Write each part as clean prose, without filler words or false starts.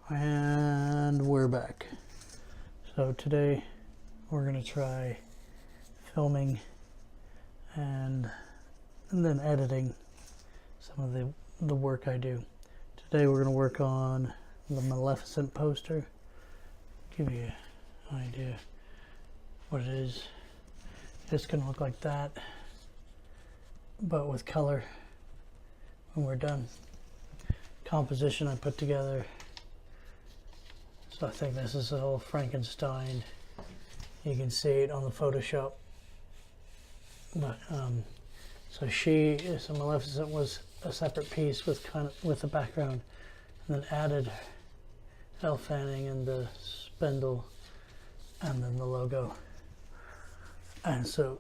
And we're back. So today we're going to try filming and then editing some of the work I do. Today we're going to work on the Maleficent poster. Give you an idea what it is. It's going to look like that, but with color when we're done. Composition I put together. So I think this is a little Frankenstein. You can see it on the Photoshop. But so Maleficent was a separate piece with a background, and then added Elle Fanning and the spindle, and then the logo. And so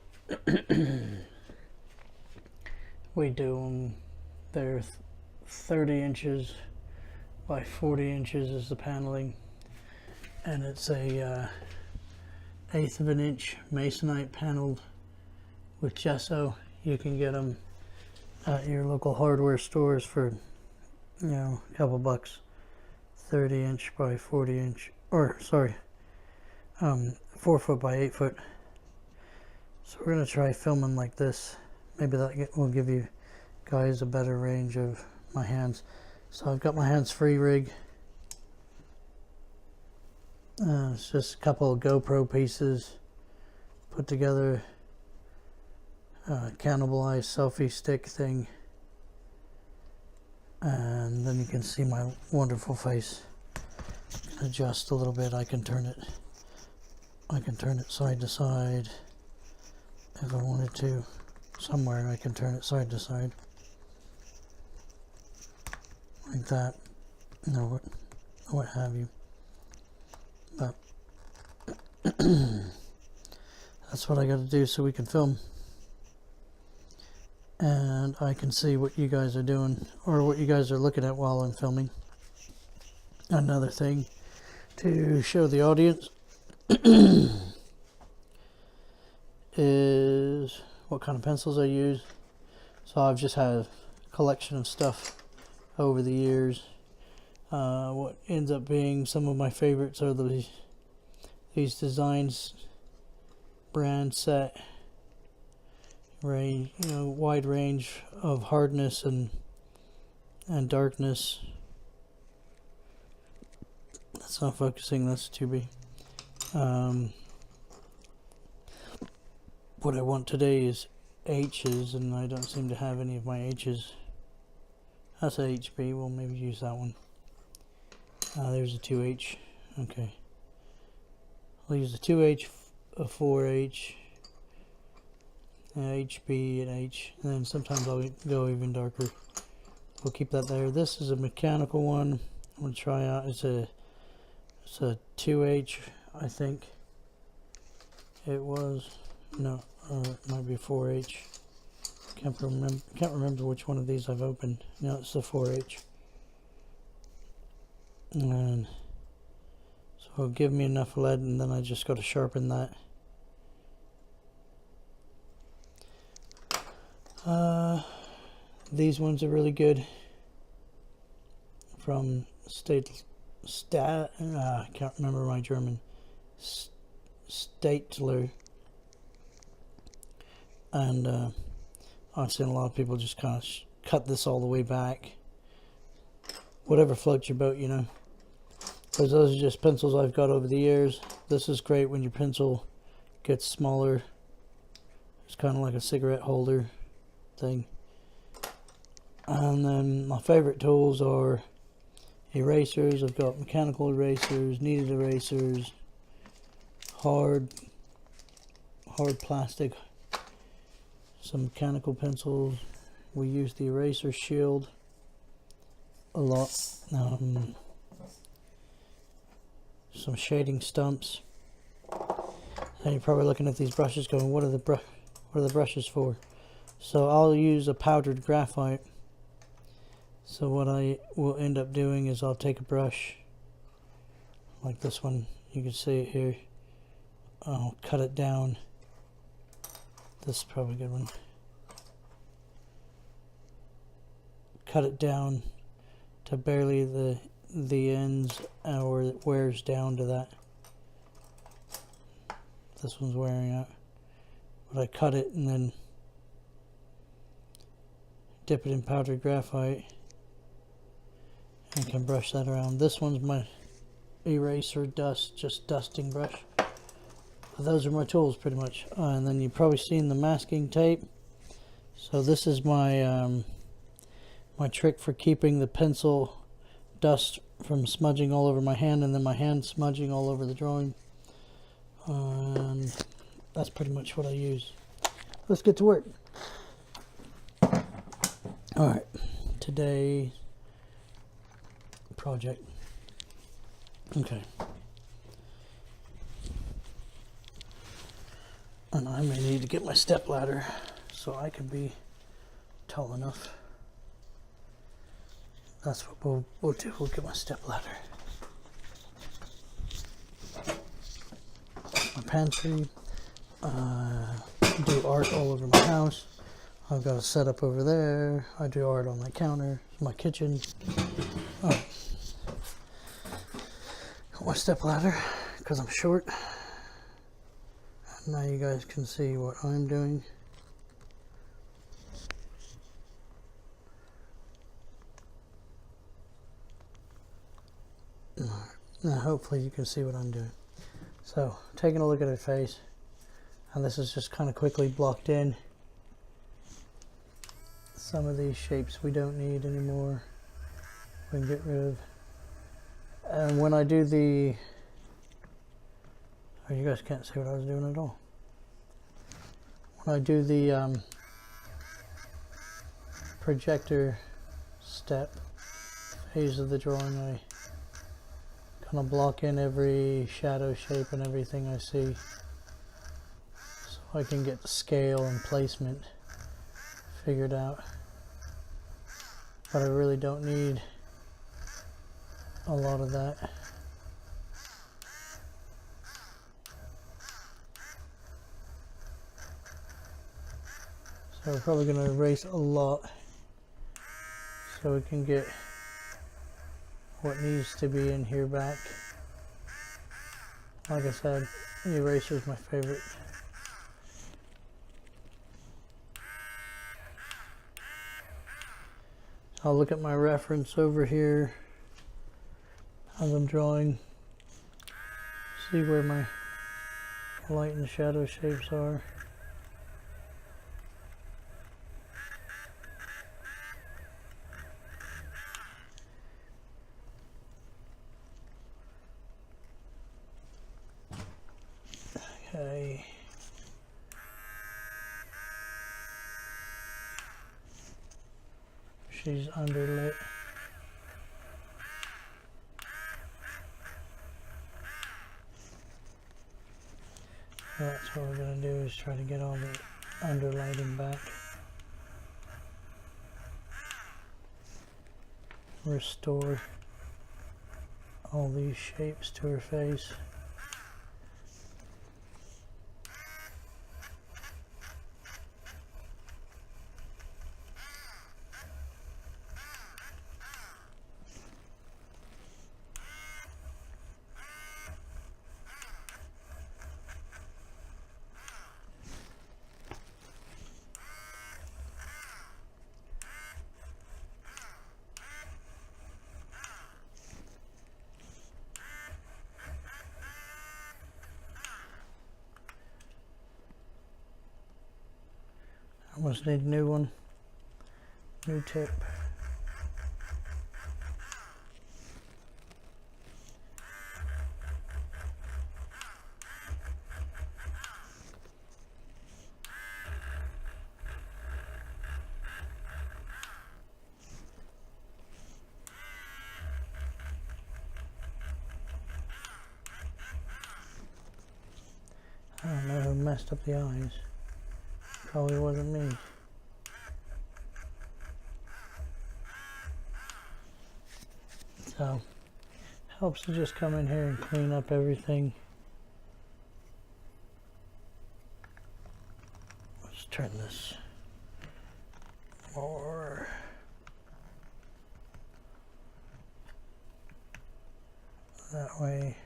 we do them. They're 30 inches by 40 inches is the paneling, and it's a 1/8 of an inch masonite paneled with gesso. You can get them at your local hardware stores for, you know, a couple bucks. 30 inch by 40 inch, or sorry, 4 foot by 8 foot. So we're gonna try filming like this. Maybe that will give you guys a better range of my hands. So I've got my hands-free rig. It's just a couple of GoPro pieces put together. Cannibalized selfie stick thing, and then you can see my wonderful face. Adjust a little bit. I can turn it side to side if I wanted to. Somewhere I can turn it side to side like that, or what have you. But that's what I got to do so we can film, and I can see what you guys are doing or what you guys are looking at while I'm filming. Another thing to show the audience is what kind of pencils I use. So I've just had a collection of stuff over the years. What ends up being some of my favorites are these Designs brand set range, you know, wide range of hardness and darkness. That's not focusing, that's too big. What I want today is H's, and I don't seem to have any of my H's. That's a HB, we'll maybe use that one. There's a 2H, okay. I'll use a 2H, a 4H, an HB, and H, and then sometimes I'll go even darker. We'll keep that there. This is a mechanical one I'm going to try out. It's a 2H, I think it was. No, it might be 4H. Can't remember which one of these I've opened. No, it's the 4H. And so it'll give me enough lead, and then I just got to sharpen that. These ones are really good. From I can't remember my German. Statler. And I've seen a lot of people just kind of cut this all the way back. Whatever floats your boat, you know. Because those are just pencils I've got over the years. This is great when your pencil gets smaller. It's kind of like a cigarette holder thing. And then my favorite tools are erasers. I've got mechanical erasers, kneaded erasers, hard plastic, some mechanical pencils. We use the eraser shield a lot. Some shading stumps. And you're probably looking at these brushes going, what are the brushes for? So I'll use a powdered graphite. So what I will end up doing is I'll take a brush like this one, you can see it here. I'll cut it down. This is probably a good one. Cut it down to barely the ends or it wears down to that. This one's wearing out. But I cut it and then dip it in powdered graphite and can brush that around. This one's my eraser dust, just dusting brush. But those are my tools pretty much. And then you've probably seen the masking tape. So this is my my trick for keeping the pencil dust from smudging all over my hand and then my hand smudging all over the drawing. That's pretty much what I use. Let's get to work. Alright, today's project. Okay. And I may need to get my step ladder so I can be tall enough. That's what we'll do. We'll get my step ladder. My pantry. Do art all over my house. I've got a setup over there. I do art on my counter. My kitchen. Oh. Got my step ladder because I'm short. And now you guys can see what I'm doing. Now hopefully you can see what I'm doing. So taking a look at her face, and this is just kind of quickly blocked in. Some of these shapes we don't need anymore. We can get rid of. And when I do the, oh, you guys can't see what I was doing at all. When I do the projector step phase of the drawing, I kind of block in every shadow shape and everything I see, so I can get the scale and placement figured out. But I really don't need a lot of that. So we're probably going to erase a lot so we can get what needs to be in here back. Like I said, the eraser is my favorite. I'll look at my reference over here as I'm drawing, see where my light and shadow shapes are. Okay. She's underlit. That's what we're going to do, is try to get all the underlighting back. Restore all these shapes to her face. Almost need a new one, new tip. I don't know who messed up the eyes. Probably wasn't me. So, helps to just come in here and clean up everything. Let's turn this more. That way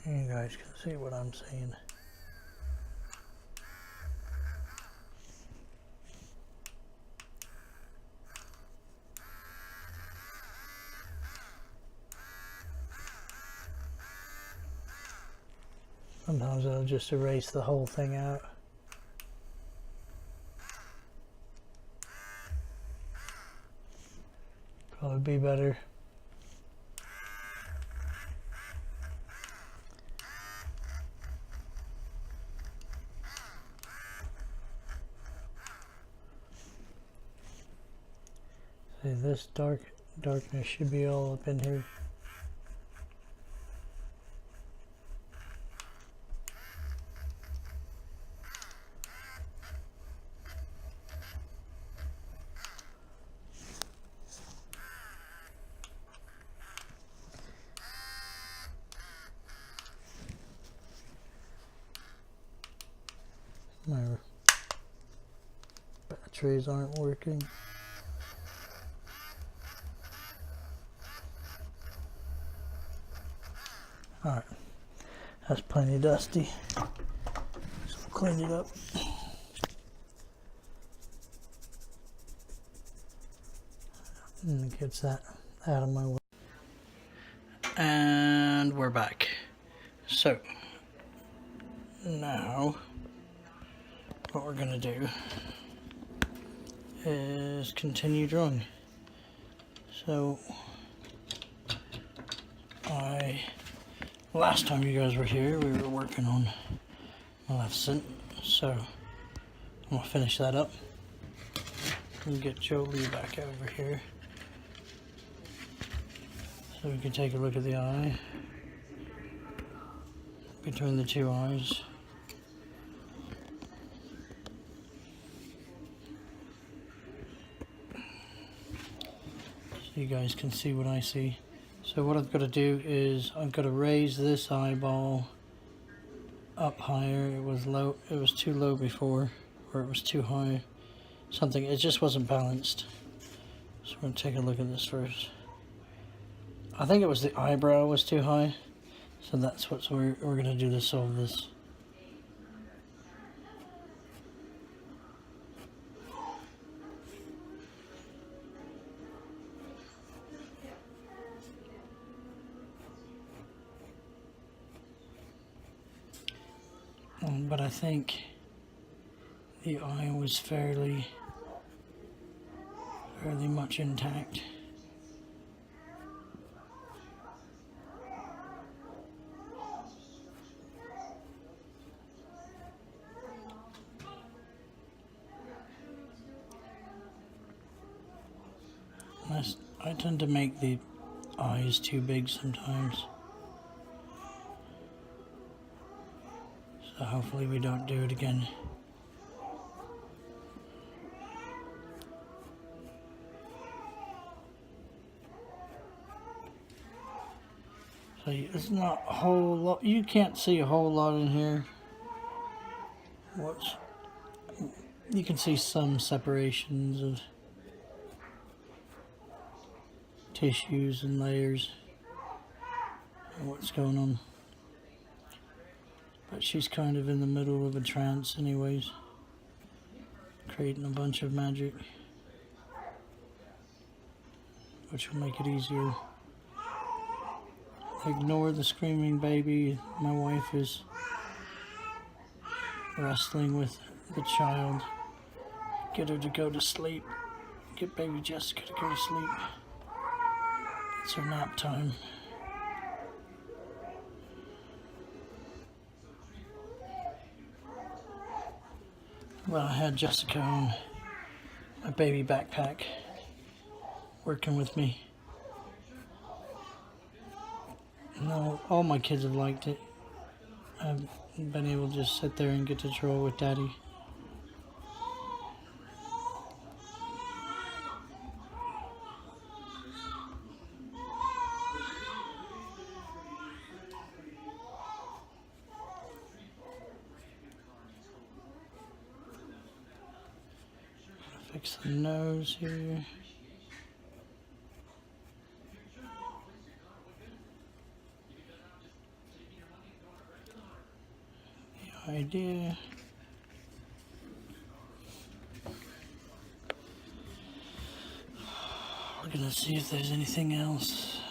you guys can see what I'm seeing. Sometimes I'll just erase the whole thing out. Probably be better. See, this darkness should be all up in here. My batteries aren't working. Alright, that's plenty dusty, so I'll clean it up. And it gets that out of my way. And we're back. So, now, what we're gonna do is continue drawing. So, last time you guys were here, we were working on Maleficent, so I'm gonna finish that up and get Jolie back over here so we can take a look at the eye, between the two eyes. So you guys can see what I see. So what I've got to do is I've got to raise this eyeball up higher. It was low, it was too low before, or it was too high. Something, it just wasn't balanced. So we're going to take a look at this first. I think it was the eyebrow was too high. So that's what we're going to do to solve this. But I think the eye was fairly much intact. I tend to make the eyes too big sometimes. So hopefully we don't do it again. So it's not a whole lot, you can't see a whole lot in here. You can see some separations of tissues and layers and what's going on. But she's kind of in the middle of a trance anyways, creating a bunch of magic, which will make it easier. Ignore the screaming baby. My wife is wrestling with the child. Get her to go to sleep. Get baby Jessica to go to sleep. It's her nap time. Well, I had Jessica on my baby backpack working with me. No, all my kids have liked it. I've been able to just sit there and get to draw with Daddy. Fix the nose here. idea. We're gonna see if there's anything else.